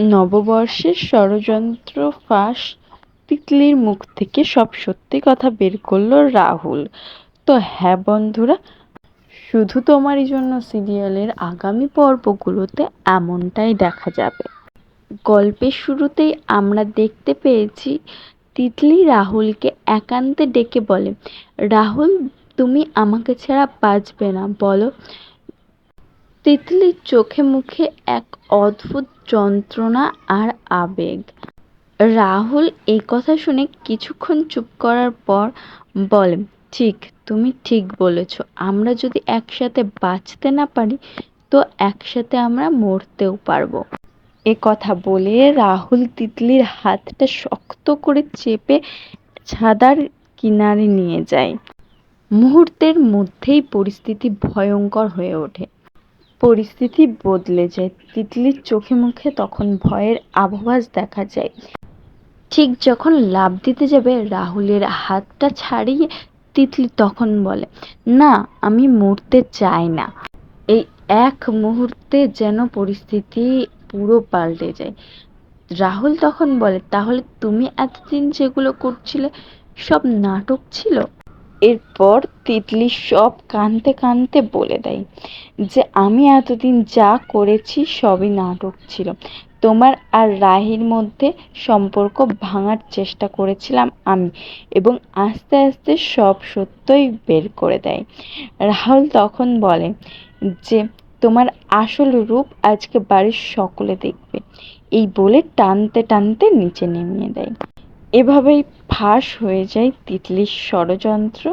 নববর্ষের ষড়যন্ত্র ফাঁস, তিতলির মুখ থেকে সব সত্যি কথা বের করলো রাহুল। তো হ্যাঁ বন্ধুরা, শুধু তোমারই জন্য সিরিয়ালের আগামী পর্বগুলোতে এমনটাই দেখা যাবে। গল্পের শুরুতেই আমরা দেখতে পেয়েছি তিতলি রাহুলকে একান্তে ডেকে বলে, রাহুল তুমি আমাকে ছাড়া বাঁচবে না বলো। তিতলির চোখে মুখে এক অদ্ভুত যন্ত্রণা আর আবেগ। রাহুল এই কথা শুনে কিছুক্ষণ চুপ করার পর বলে, ঠিক, তুমি ঠিক বলেছ, আমরা যদি একসাথে বাঁচতে না পারি তো একসাথে আমরা মরতেও পারবো। এ কথা বলে রাহুল তিতলির হাতটা শক্ত করে চেপে ছাদার কিনারে নিয়ে যায়। মুহূর্তের মধ্যেই পরিস্থিতি ভয়ঙ্কর হয়ে ওঠে। পরিস্থিতি বদলে যায়। তিতলির চোখে মুখে তখন ভয়ের আভাস দেখা যায়। ঠিক যখন লাফ দিতে যাবে রাহুলের হাতটা ছাড়িয়ে তিতলি তখন বলে, না, আমি মরতে চাই না। এই এক মুহূর্তে যেন পরিস্থিতি পুরো পাল্টে যায়। রাহুল তখন বলে, তাহলে তুমি এতদিন যেগুলো করছিলে সব নাটক ছিল? এরপর তিতলি সব কাঁদতে কাঁদতে বলে দেয় যে আমি এতদিন যা করেছি সবই নাটক ছিল। তোমার আর রাহির মধ্যে সম্পর্ক ভাঙার চেষ্টা করেছিলাম আমি, এবং আস্তে আস্তে সব সত্যই বের করে দেয়। রাহুল তখন বলে যে তোমার আসল রূপ আজকে বাড়ির সকলে দেখবে। এই বলে টানতে টানতে নিচে নেমিয়ে দেয়। এভাবেই ফাঁস হয়ে যায় তিতলির ষড়যন্ত্র।